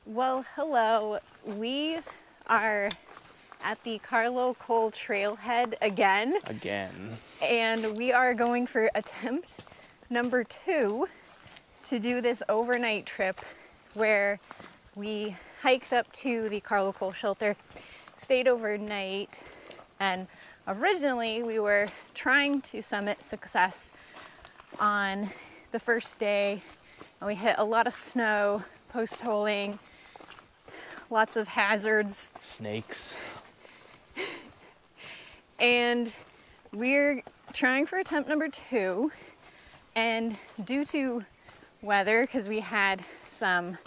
Well, hello. We are at the Carlo Col Trailhead again. And we are going for attempt number 2 to do this overnight trip where we hiked up to the Carlo Col shelter, stayed overnight, and originally we were trying to summit Success on the first day, and we hit a lot of snow, post-holing, lots of hazards. Snakes. And we're trying for attempt number 2, and due to weather, because we had some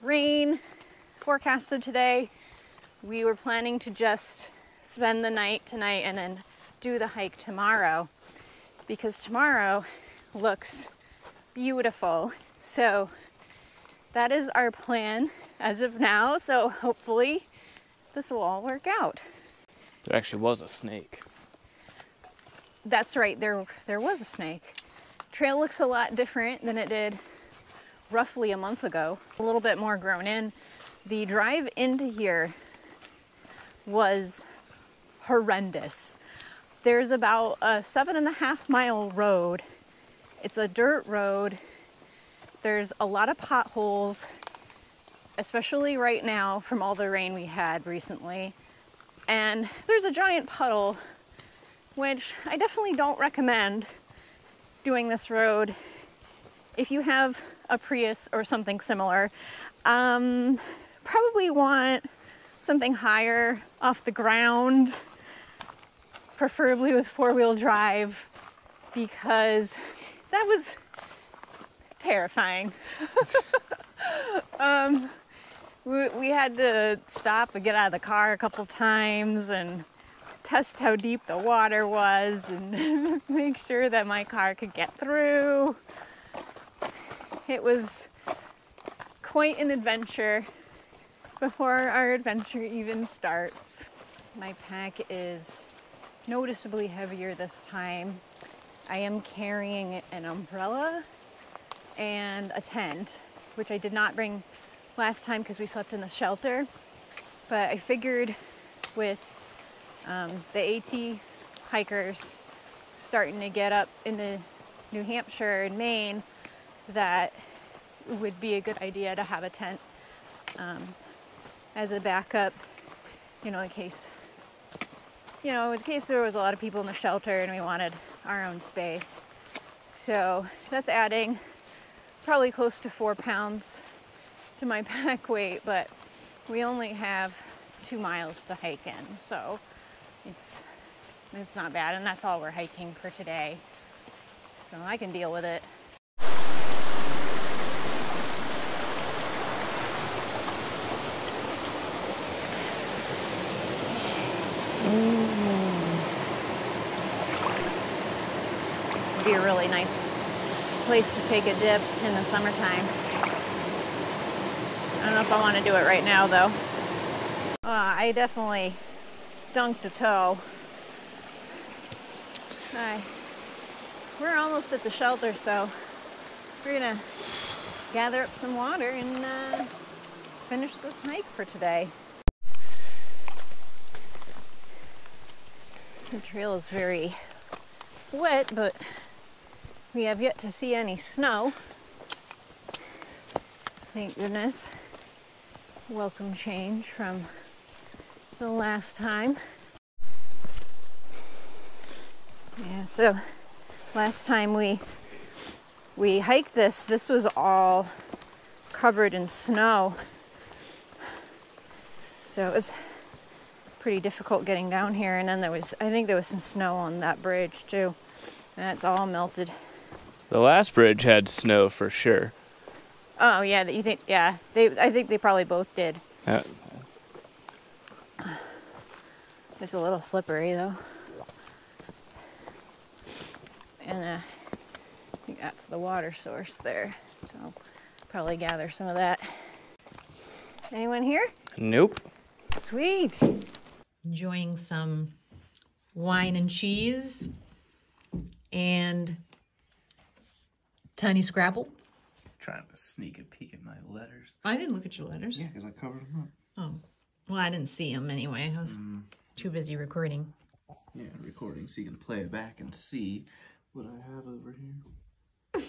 rain forecasted today, we were planning to just spend the night tonight and then do the hike tomorrow, because tomorrow looks beautiful. So that is our plan as of now, so hopefully this will all work out. There actually was a snake. That's right, there was a snake. Trail looks a lot different than it did roughly a month ago. A little bit more grown in. The drive into here was horrendous. There's about a 7.5 mile road. It's a dirt road. There's a lot of potholes, especially right now from all the rain we had recently. And there's a giant puddle, which I definitely don't recommend doing this road if you have a Prius or something similar. Probably want something higher off the ground, preferably with 4-wheel drive, because that was terrifying. We had to stop and get out of the car a couple times and test how deep the water was and make sure that my car could get through. It was quite an adventure before our adventure even starts. My pack is noticeably heavier this time. I am carrying an umbrella and a tent, which I did not bring last time because we slept in the shelter, but I figured with the AT hikers starting to get up into New Hampshire and Maine that it would be a good idea to have a tent as a backup, in case there was a lot of people in the shelter and we wanted our own space. So that's adding probably close to 4 pounds to my pack weight, but we only have 2 miles to hike in, so it's not bad, and that's all we're hiking for today, so I can deal with it. This would be a really nice place to take a dip in the summertime. I don't know if I want to do it right now, though. I definitely dunked a toe. We're almost at the shelter, so we're gonna gather up some water and finish this hike for today. The trail is very wet, but we have yet to see any snow. Thank goodness. Welcome change from the last time. Yeah, so last time we hiked this was all covered in snow. So it was pretty difficult getting down here, and then I think there was some snow on that bridge too. And it's all melted. The last bridge had snow for sure. Oh yeah, you think? Yeah, I think they probably both did. It's a little slippery though, and I think that's the water source there. So I'll probably gather some of that. Anyone here? Nope. Sweet. Enjoying some wine and cheese and tiny Scrabble. Trying to sneak a peek at my letters. I didn't look at your letters. Yeah, because I covered them up. Oh. Well, I didn't see them anyway. I was too busy recording. Yeah, recording so you can play it back and see what I have over here.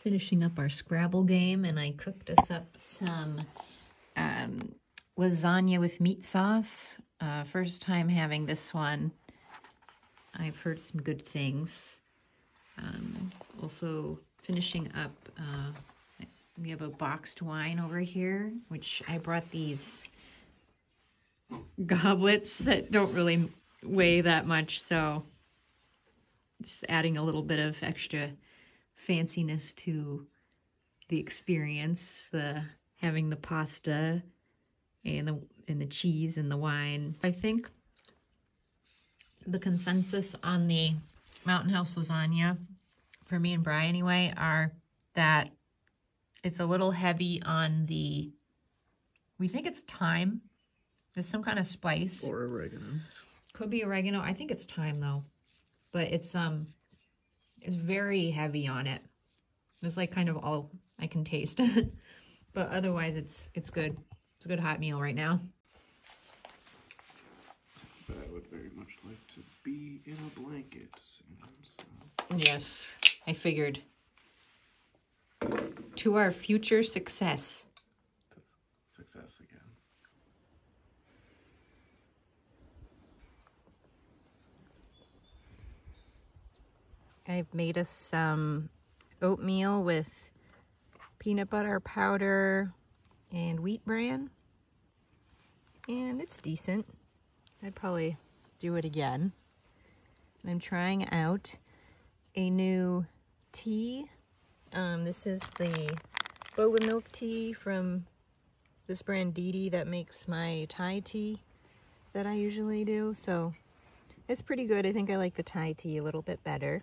Finishing up our Scrabble game, and I cooked us up some lasagna with meat sauce. First time having this one. I've heard some good things. Also finishing up, we have a boxed wine over here, which I brought these goblets that don't really weigh that much, so just adding a little bit of extra fanciness to the experience, having the pasta and the cheese and the wine. I think the consensus on the Mountain House lasagna, for me and Bri anyway, are that it's a little heavy on the, we think it's thyme. There's some kind of spice. Or oregano. Could be oregano. I think it's thyme though. But it's very heavy on it. It's like kind of all I can taste. But otherwise it's good. It's a good hot meal right now. But I would very much like to be in a blanket soon, so. Yes, I figured. To our future success. Success again. I've made us some oatmeal with peanut butter powder and wheat bran, and it's decent. I'd probably do it again. And I'm trying out a new tea. This is the boba milk tea from this brand DC that makes my Thai tea that I usually do. So it's pretty good. I think I like the Thai tea a little bit better.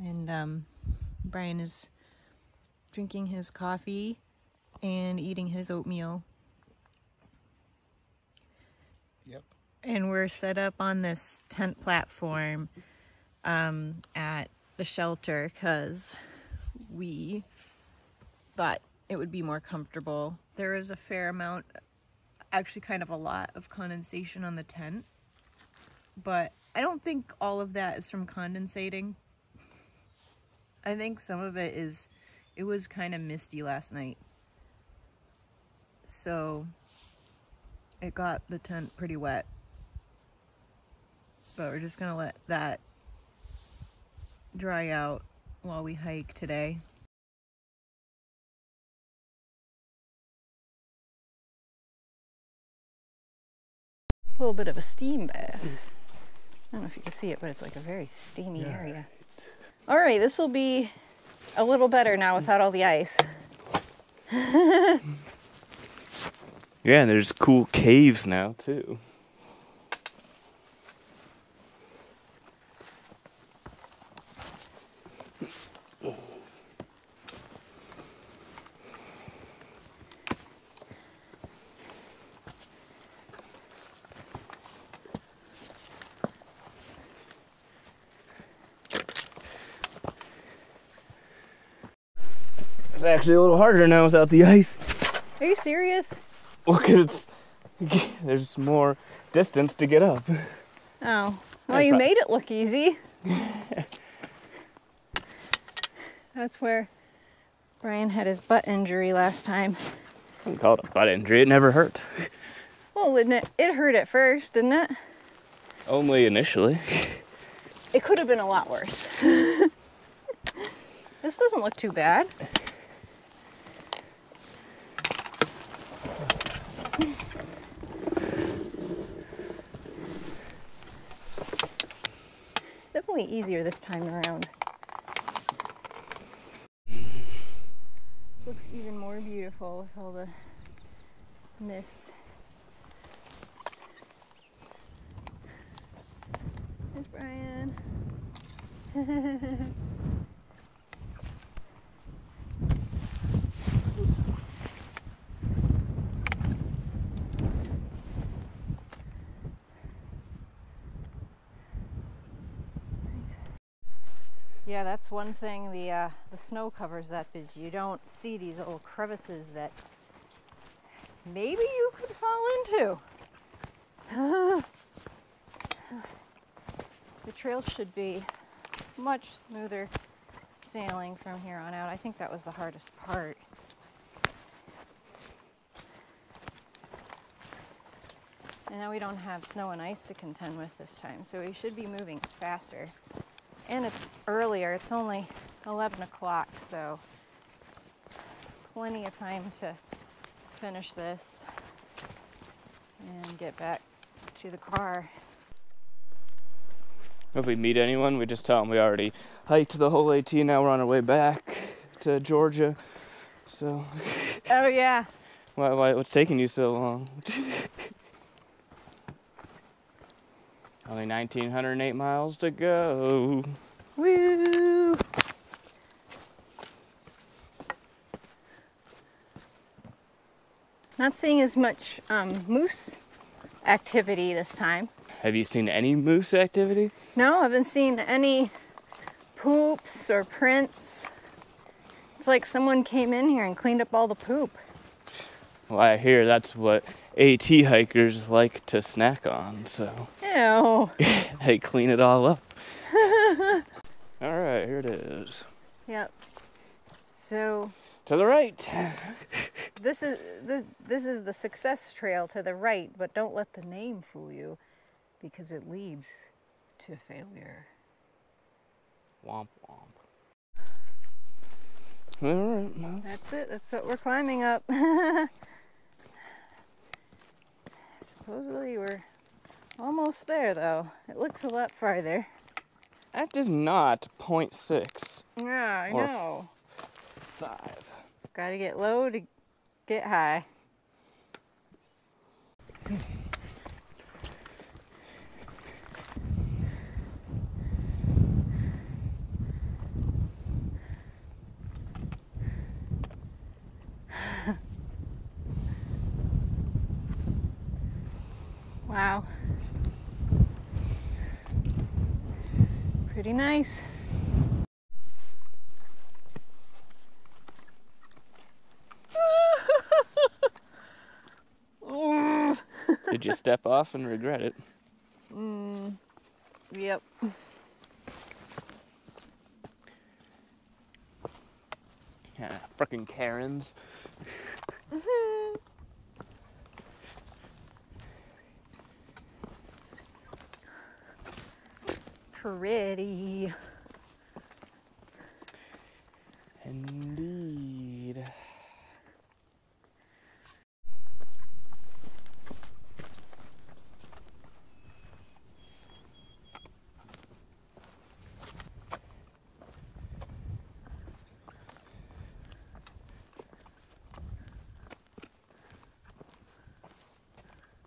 And Brian is drinking his coffee and eating his oatmeal. Yep. And we're set up on this tent platform at the shelter because we thought it would be more comfortable. There is a fair amount, actually kind of a lot of condensation on the tent, but I don't think all of that is from condensating. I think some of it is, it was kind of misty last night, so it got the tent pretty wet. But we're just gonna let that dry out while we hike today. A little bit of a steam bath. I don't know if you can see it, but it's like a very steamy area. All right, this will be a little better now without all the ice. Yeah, and there's cool caves now, too. It's actually a little harder now without the ice. Are you serious? Well, because there's more distance to get up. Oh, well, you made it look easy. That's where Brian had his butt injury last time. I wouldn't call it a butt injury. It never hurt. Well, it hurt at first, didn't it? Only initially. It could have been a lot worse. This doesn't look too bad. Definitely easier this time around. This looks even more beautiful with all the mist. There's Brian. Oops. Yeah, that's one thing the snow covers up, is you don't see these little crevices that maybe you could fall into. The trail should be much smoother sailing from here on out. I think that was the hardest part. And now we don't have snow and ice to contend with this time, so we should be moving faster. And it's earlier, it's only 11 o'clock, so plenty of time to finish this and get back to the car. If we meet anyone, we just tell them we already hiked the whole AT, now we're on our way back to Georgia. So. Oh yeah. What's taking you so long? Only 1,908 miles to go. Woo! Not seeing as much moose activity this time. Have you seen any moose activity? No, I haven't seen any poops or prints. It's like someone came in here and cleaned up all the poop. Well, I hear that's what AT hikers like to snack on, so. Ew. They clean it all up. All right, here it is. Yep. So. To the right. This is the success trail to the right, but don't let the name fool you, because it leads to failure. Womp womp. All right. Well. That's it. That's what we're climbing up. Supposedly we're almost there, though. It looks a lot farther. That is not 0.6. Yeah, I know. 5. Gotta get low to get high. Wow. Pretty nice. Did you step off and regret it? Yep. Yeah, frickin' Karens. Pretty. Indeed.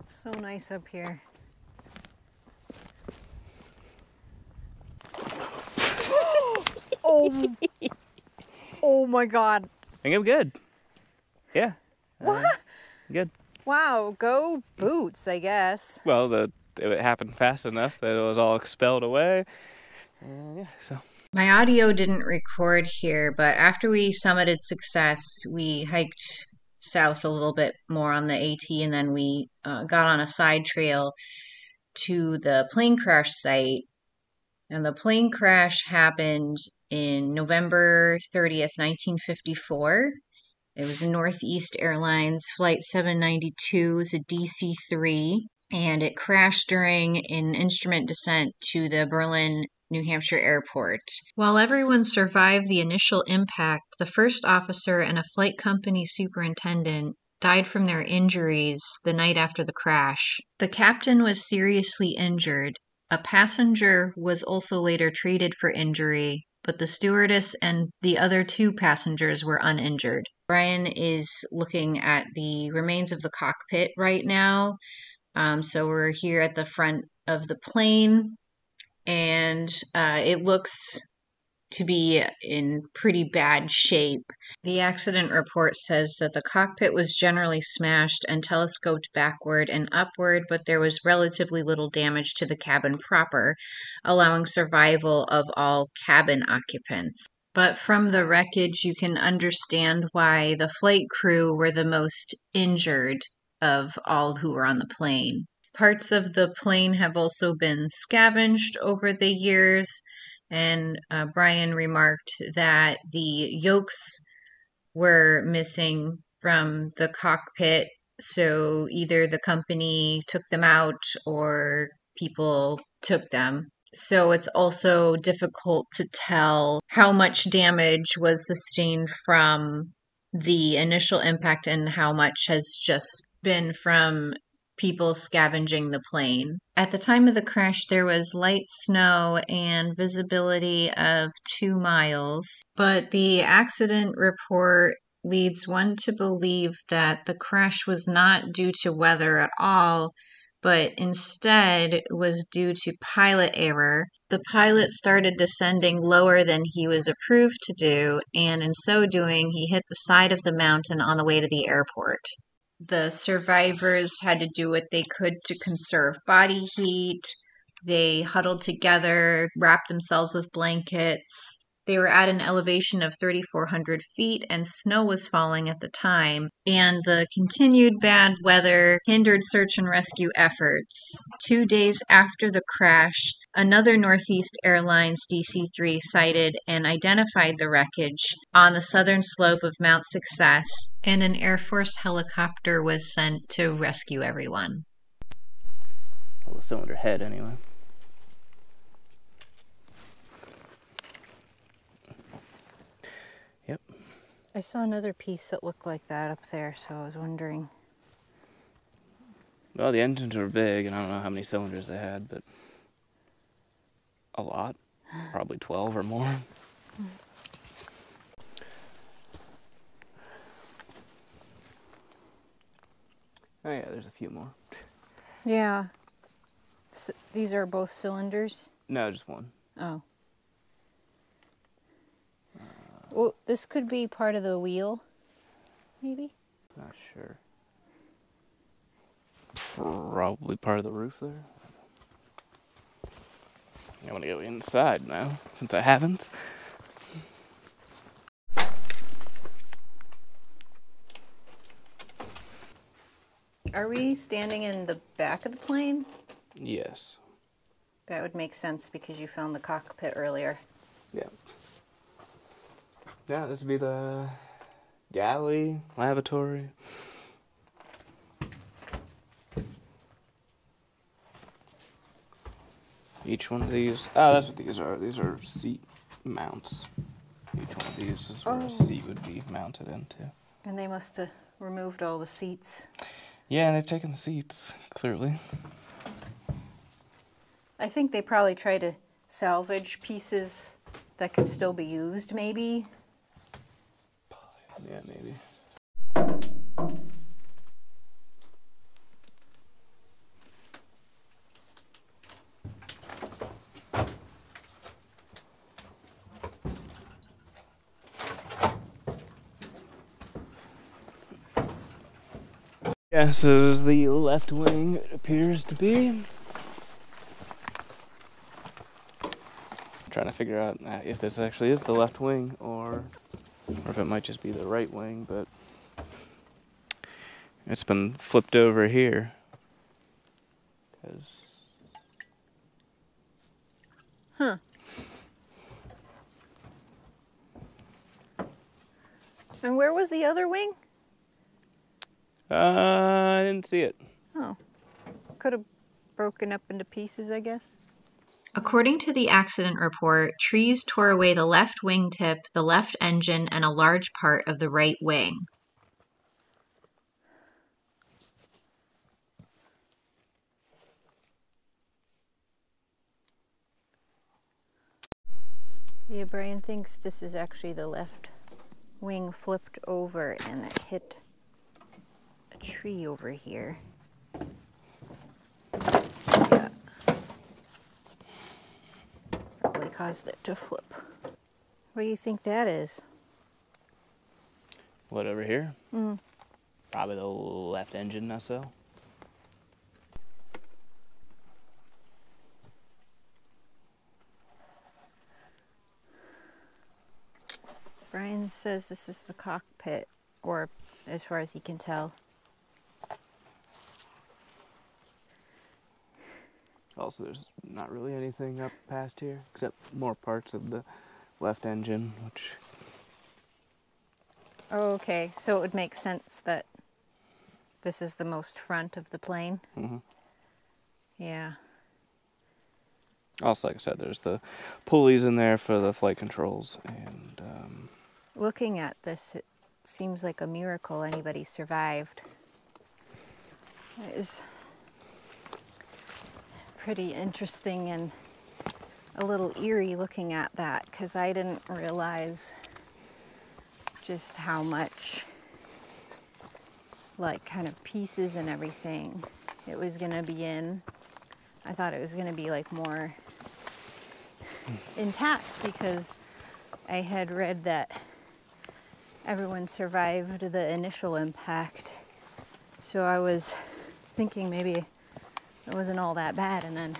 So nice up here. Oh, oh my God. I think I'm good. Yeah. What? Good. Wow, go boots, I guess. Well, it happened fast enough that it was all expelled away. Yeah, so. My audio didn't record here, but after we summited Success, we hiked south a little bit more on the AT, and then we got on a side trail to the plane crash site. And the plane crash happened in November 30th, 1954. It was a Northeast Airlines Flight 792. It was a DC-3, and it crashed during an instrument descent to the Berlin, New Hampshire airport. While everyone survived the initial impact, the first officer and a flight company superintendent died from their injuries the night after the crash. The captain was seriously injured. A passenger was also later treated for injury, but the stewardess and the other 2 passengers were uninjured. Brian is looking at the remains of the cockpit right now. So we're here at the front of the plane, and it looks to be in pretty bad shape. The accident report says that the cockpit was generally smashed and telescoped backward and upward, but there was relatively little damage to the cabin proper, allowing survival of all cabin occupants. But from the wreckage, you can understand why the flight crew were the most injured of all who were on the plane. Parts of the plane have also been scavenged over the years, and Brian remarked that the yolks were missing from the cockpit, so either the company took them out or people took them. So it's also difficult to tell how much damage was sustained from the initial impact and how much has just been from people scavenging the plane. At the time of the crash, there was light snow and visibility of 2 miles, but the accident report leads one to believe that the crash was not due to weather at all, but instead was due to pilot error. The pilot started descending lower than he was approved to do, and in so doing, he hit the side of the mountain on the way to the airport. The survivors had to do what they could to conserve body heat. They huddled together, wrapped themselves with blankets. They were at an elevation of 3,400 feet, and snow was falling at the time, and the continued bad weather hindered search and rescue efforts. 2 days after the crash, another Northeast Airlines DC-3 sighted and identified the wreckage on the southern slope of Mount Success, and an Air Force helicopter was sent to rescue everyone. Well, the cylinder head, anyway. Yep. I saw another piece that looked like that up there, so I was wondering. Well, the engines were big, and I don't know how many cylinders they had, but a lot. Probably 12 or more. Oh yeah, there's a few more. Yeah. These are both cylinders? No, just one. Oh. Well, this could be part of the wheel, maybe? Not sure. Probably part of the roof there. I want to go inside now, since I haven't. Are we standing in the back of the plane? Yes. That would make sense because you found the cockpit earlier. Yeah. Yeah, this would be the galley, lavatory. Each one of these, that's what these are. These are seat mounts. Each one of these is where a seat would be mounted into. And they must have removed all the seats. Yeah, they've taken the seats, clearly. I think they probably try to salvage pieces that could still be used, maybe. Yeah, maybe. Yeah, so this is the left wing, it appears to be. Trying to figure out if this actually is the left wing or if it might just be the right wing, but it's been flipped over here. Huh. And where was the other wing? I didn't see it. Oh. Could have broken up into pieces, I guess. According to the accident report, trees tore away the left wingtip, the left engine, and a large part of the right wing. Yeah, Brian thinks this is actually the left wing flipped over and it hit a tree over here. Yeah. Probably caused it to flip. What do you think that is? What, over here? Probably the left engine nacelle. Brian says this is the cockpit, or as far as he can tell. Also, there's not really anything up past here, except more parts of the left engine, which... Oh, okay, so it would make sense that this is the most front of the plane. Mm-hmm. Yeah. Also, like I said, there's the pulleys in there for the flight controls, and... Looking at this, it seems like a miracle anybody survived. It is pretty interesting and a little eerie looking at that, because I didn't realize just how much, like, kind of pieces and everything it was gonna be in. I thought it was gonna be like more intact, because I had read that everyone survived the initial impact. So I was thinking maybe it wasn't all that bad, and then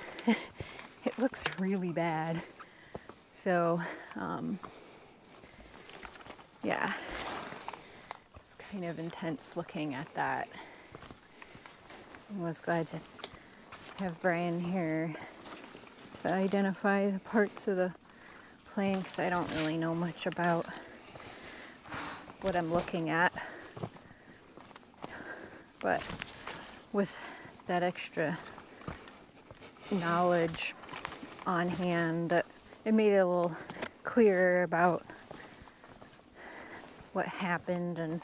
it looks really bad. So, yeah, it's kind of intense looking at that. I was glad to have Brian here to identify the parts of the plane, because I don't really know much about what I'm looking at. But with that extra knowledge on hand, it made it a little clearer about what happened, and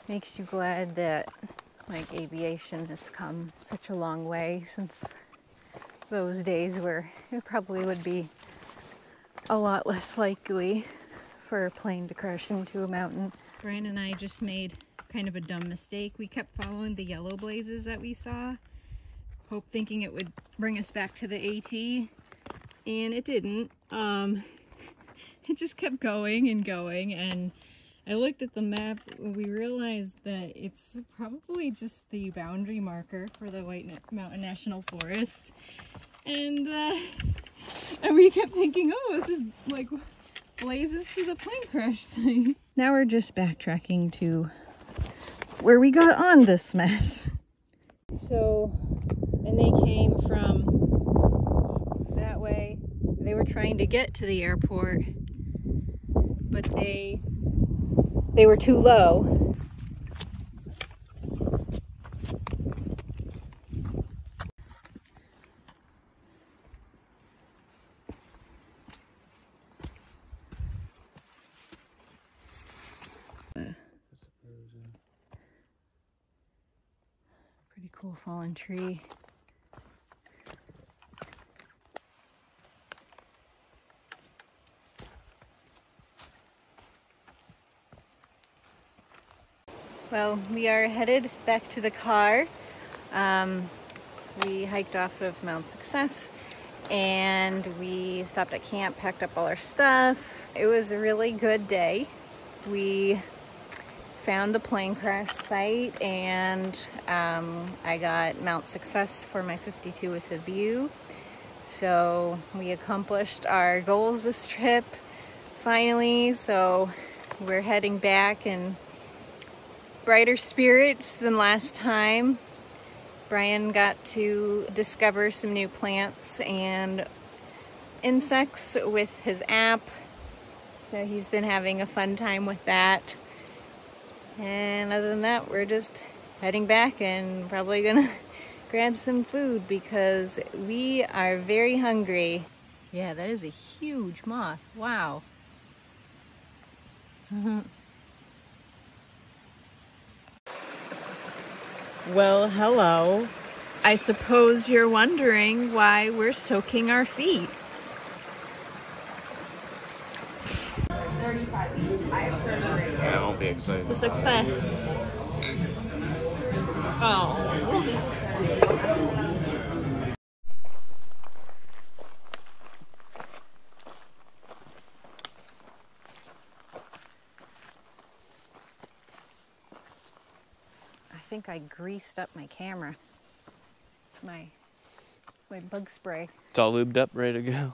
makes you glad that, like, aviation has come such a long way since those days where it probably would be a lot less likely for a plane to crash into a mountain. Brian and I just made kind of a dumb mistake. We kept following the yellow blazes that we saw, thinking it would bring us back to the AT, and it didn't. It just kept going and going, and I looked at the map and we realized that it's probably just the boundary marker for the White Mountain National Forest, and we kept thinking, oh, this is like blazes to the plane crash site. Now we're just backtracking to where we got on this mess. So, and they came from that way. They were trying to get to the airport, but they were too low. Pretty cool fallen tree. Well, we are headed back to the car. We hiked off of Mount Success and we stopped at camp, packed up all our stuff. It was a really good day. We found the plane crash site, and I got Mount Success for my 52 with a view. So we accomplished our goals this trip finally. So we're heading back in brighter spirits than last time. Brian got to discover some new plants and insects with his app. So he's been having a fun time with that. And other than that, we're just heading back and probably gonna grab some food because we are very hungry. Yeah, that is a huge moth. Wow. Well, hello. I suppose you're wondering why we're soaking our feet. 35 east, I have 30 right here. Yeah, I won't be excited. It's a success. Oh. think I greased up my camera with my bug spray. It's all lubed up, ready to go.